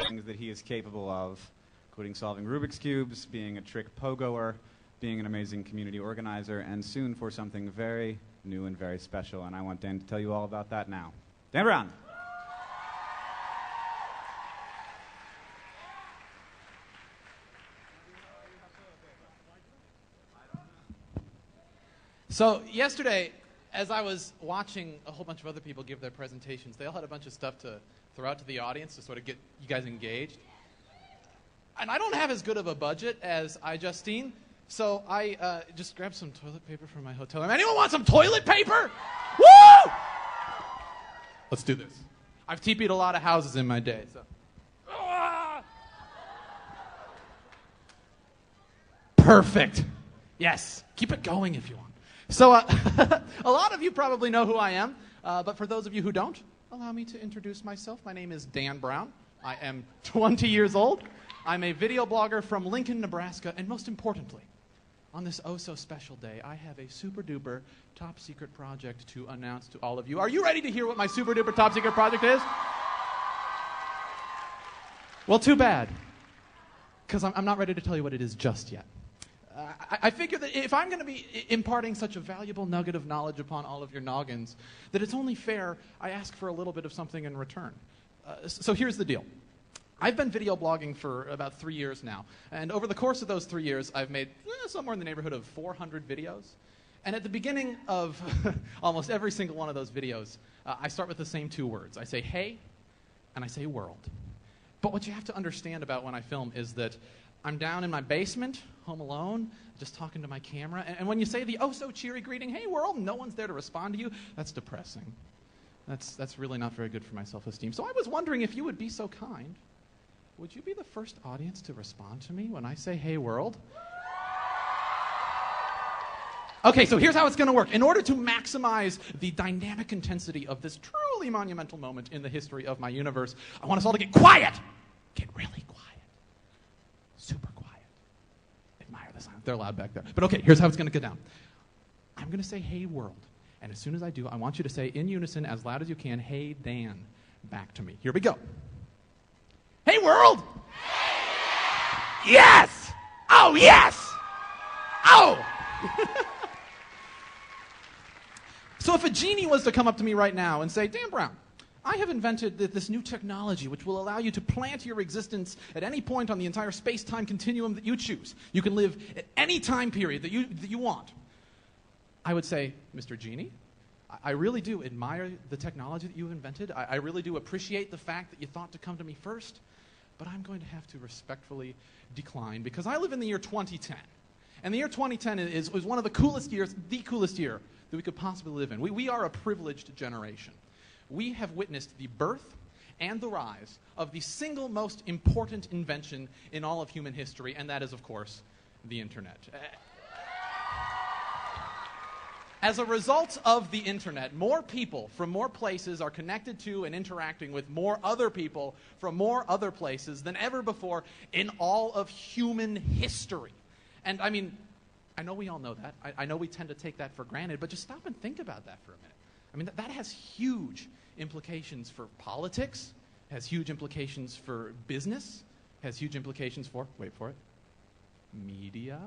things that he is capable of, including solving Rubik's Cubes, being a trick pogoer, being an amazing community organizer, and soon for something very new and very special. And I want Dan to tell you all about that now. Dan Brown. So yesterday, as I was watching a whole bunch of other people give their presentations, they all had a bunch of stuff to throw out to the audience to sort of get you guys engaged. And I don't have as good of a budget as Justine, so I just grabbed some toilet paper from my hotel room. Anyone want some toilet paper? Woo! Let's do this. I've TP'd a lot of houses in my day, so. Perfect. Yes. Keep it going if you want. So a lot of you probably know who I am, but for those of you who don't, allow me to introduce myself. My name is Dan Brown. I am 20 years old. I'm a video blogger from Lincoln, Nebraska, and most importantly, on this oh-so-special day, I have a super-duper top-secret project to announce to all of you. Are you ready to hear what my super-duper top-secret project is? Well, too bad, because I'm not ready to tell you what it is just yet. I figure that if I'm going to be imparting such a valuable nugget of knowledge upon all of your noggins, that it's only fair I ask for a little bit of something in return. So here's the deal. I've been video blogging for about 3 years now, and over the course of those 3 years, I've made somewhere in the neighborhood of 400 videos. And at the beginning of almost every single one of those videos, I start with the same two words. I say, hey, and I say world. But what you have to understand about when I film is that I'm down in my basement, home alone, just talking to my camera. And when you say the oh-so-cheery greeting, hey, world, and no one's there to respond to you, that's depressing. That's really not very good for my self-esteem. So I was wondering if you would be so kind, would you be the first audience to respond to me when I say, hey, world? Okay, so here's how it's going to work. In order to maximize the dynamic intensity of this truly monumental moment in the history of my universe, I want us all to get quiet. Get really quiet. Super quiet. Admire the silence. They're loud back there. But okay, here's how it's going to go down. I'm going to say, hey, world. And as soon as I do, I want you to say in unison, as loud as you can, hey, Dan, back to me. Here we go. Hey, world! Hey, yes! Oh, yes! Oh! So if a genie was to come up to me right now and say, Dan Brown, I have invented this new technology which will allow you to plant your existence at any point on the entire space-time continuum that you choose. You can live at any time period that you want. I would say, Mr. Genie, I really do admire the technology that you've invented. I really do appreciate the fact that you thought to come to me first, but I'm going to have to respectfully decline because I live in the year 2010. And the year 2010 is one of the coolest years, the coolest year that we could possibly live in. We are a privileged generation. We have witnessed the birth and the rise of the single most important invention in all of human history, and that is, of course, the internet. As a result of the internet, more people from more places are connected to and interacting with more other people from more other places than ever before in all of human history. And I mean, I know we all know that. I know we tend to take that for granted, but just stop and think about that for a minute. I mean, that has huge implications for politics, has huge implications for business, has huge implications for, wait for it, media.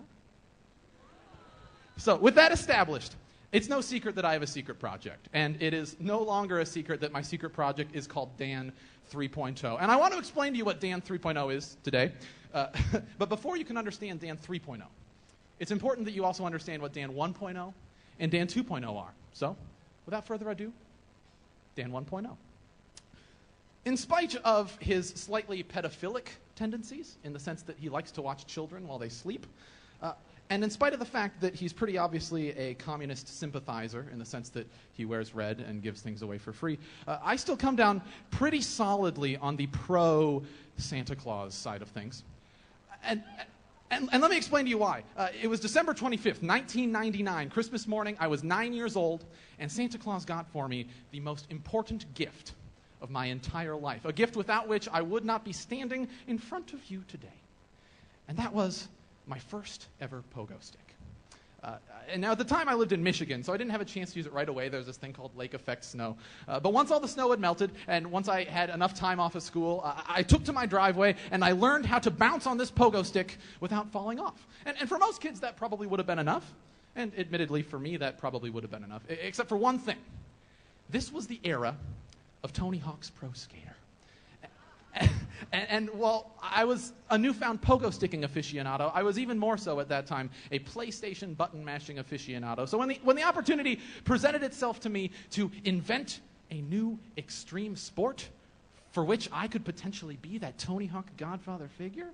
So with that established, it's no secret that I have a secret project, and it is no longer a secret that my secret project is called Dan 3.0. And I want to explain to you what Dan 3.0 is today, but before you can understand Dan 3.0, it's important that you also understand what Dan 1.0 and Dan 2.0 are. So, without further ado, Dan 1.0. In spite of his slightly pedophilic tendencies, in the sense that he likes to watch children while they sleep, and in spite of the fact that he's pretty obviously a communist sympathizer, in the sense that he wears red and gives things away for free, I still come down pretty solidly on the pro-Santa Claus side of things. And let me explain to you why. It was December 25th, 1999, Christmas morning. I was 9 years old, and Santa Claus got for me the most important gift of my entire life, a gift without which I would not be standing in front of you today. And that was my first ever pogo stick. And now at the time I lived in Michigan, so I didn't have a chance to use it right away. There was this thing called lake effect snow. But once all the snow had melted, and once I had enough time off of school, I took to my driveway and I learned how to bounce on this pogo stick without falling off. And for most kids, that probably would have been enough. And admittedly, for me, that probably would have been enough, except for one thing. This was the era of Tony Hawk's Pro Skater. And while I was a newfound pogo sticking aficionado, I was even more so at that time a PlayStation button mashing aficionado. So when the opportunity presented itself to me to invent a new extreme sport for which I could potentially be that Tony Hawk Godfather figure,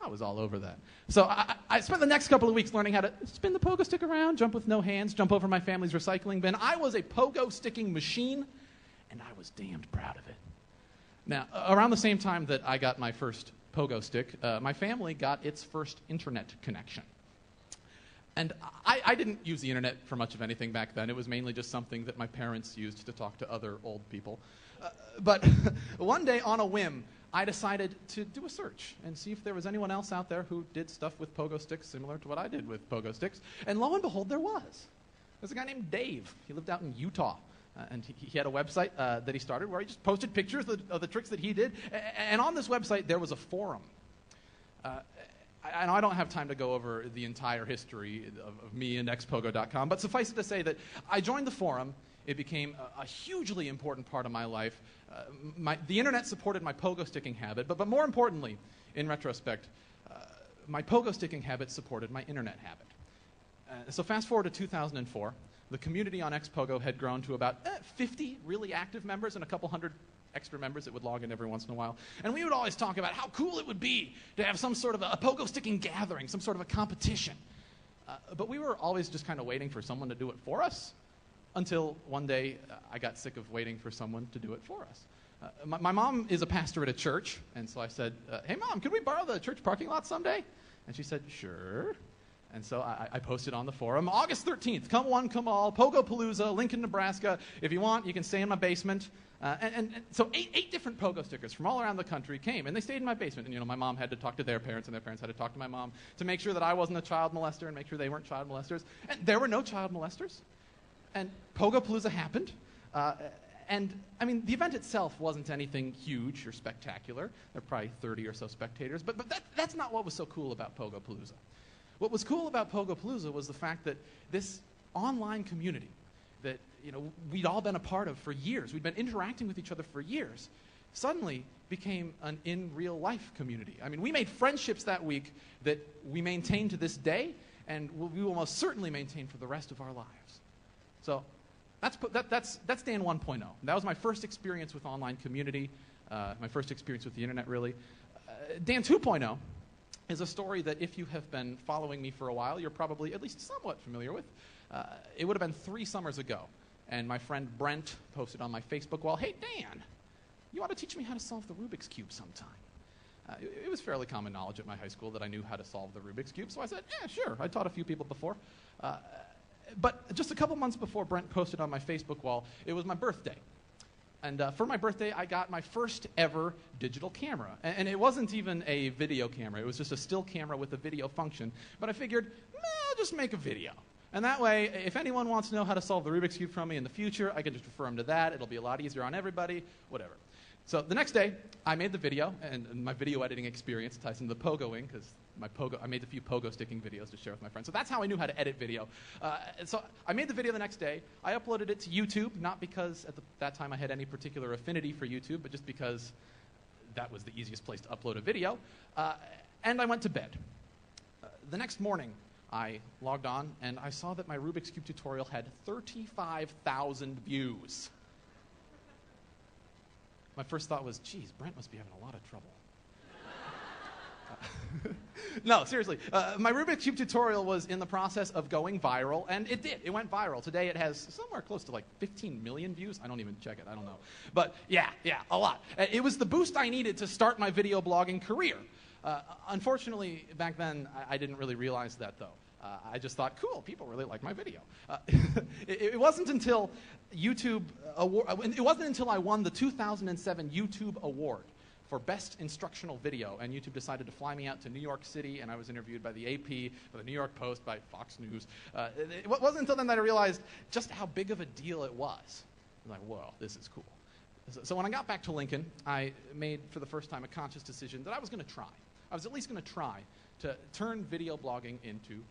I was all over that. So I spent the next couple of weeks learning how to spin the pogo stick around, jump with no hands, jump over my family's recycling bin. I was a pogo sticking machine, and I was damned proud of it. Now, around the same time that I got my first pogo stick, my family got its first internet connection. And I didn't use the internet for much of anything back then. It was mainly just something that my parents used to talk to other old people. But one day, on a whim, I decided to do a search and see if there was anyone else out there who did stuff with pogo sticks similar to what I did with pogo sticks. And lo and behold, there was. There's a guy named Dave. He lived out in Utah. And he had a website that he started where he just posted pictures of the tricks that he did. And on this website, there was a forum. I don't have time to go over the entire history of me and xpogo.com, but suffice it to say that I joined the forum. It became a hugely important part of my life. The internet supported my pogo sticking habit, but more importantly, in retrospect, my pogo sticking habit supported my internet habit. So fast forward to 2004. The community on xpogo had grown to about 50 really active members and a couple hundred extra members that would log in every once in a while. And we would always talk about how cool it would be to have some sort of a pogo sticking gathering, some sort of a competition. But we were always just kind of waiting for someone to do it for us until one day I got sick of waiting for someone to do it for us. My mom is a pastor at a church, and so I said, hey, Mom, could we borrow the church parking lot someday? And she said, sure. And so I posted on the forum, August 13th, come one, come all, Pogo-Palooza, Lincoln, Nebraska. If you want, you can stay in my basement. And so eight different pogo stickers from all around the country came, and they stayed in my basement. And, my mom had to talk to their parents, and their parents had to talk to my mom to make sure that I wasn't a child molester and make sure they weren't child molesters. And there were no child molesters. And Pogo-Palooza happened. And, the event itself wasn't anything huge or spectacular. There were probably 30 or so spectators. But that's not what was so cool about Pogo-Palooza. What was cool about Pogo-Palooza was the fact that this online community that we'd all been a part of for years, we'd been interacting with each other for years, suddenly became an in real life community. We made friendships that week that we maintain to this day, and we will most certainly maintain for the rest of our lives. So that's Dan 1.0. That was my first experience with online community, my first experience with the internet, really. Dan 2.0 is a story that if you have been following me for a while, you're probably at least somewhat familiar with. It would have been 3 summers ago, and my friend Brent posted on my Facebook wall, hey, Dan, you ought to teach me how to solve the Rubik's Cube sometime. It was fairly common knowledge at my high school that I knew how to solve the Rubik's Cube, so I said, yeah, sure. I taught a few people before. But just a couple months before Brent posted on my Facebook wall, it was my birthday. And for my birthday, I got my first ever digital camera. And it wasn't even a video camera. It was just a still camera with a video function. But I figured, I'll just make a video. And that way, if anyone wants to know how to solve the Rubik's Cube from me in the future, I can just refer them to that. It'll be a lot easier on everybody, whatever. So the next day, I made the video, and my video editing experience ties into the pogoing, because I made a few pogo sticking videos to share with my friends. So that's how I knew how to edit video. So I made the video the next day. I uploaded it to YouTube, not because at that time I had any particular affinity for YouTube, but just because that was the easiest place to upload a video. And I went to bed. The next morning, I logged on, and I saw that my Rubik's Cube tutorial had 35,000 views. My first thought was, geez, Brent must be having a lot of trouble. No, seriously. My Rubik's Cube tutorial was in the process of going viral, and it did. It went viral. Today it has somewhere close to like 15 million views. I don't even check it. I don't know. But yeah, a lot. It was the boost I needed to start my video blogging career. Unfortunately, back then, I didn't really realize that, though. I just thought, cool, people really like my video. It wasn't until it wasn't until I won the 2007 YouTube Award for Best Instructional Video, and YouTube decided to fly me out to New York City, and I was interviewed by the AP, by the New York Post, by Fox News. It wasn't until then that I realized just how big of a deal it was. I was like, whoa, this is cool. So when I got back to Lincoln, I made, for the first time, a conscious decision that I was going to try. I was at least going to try to turn video blogging into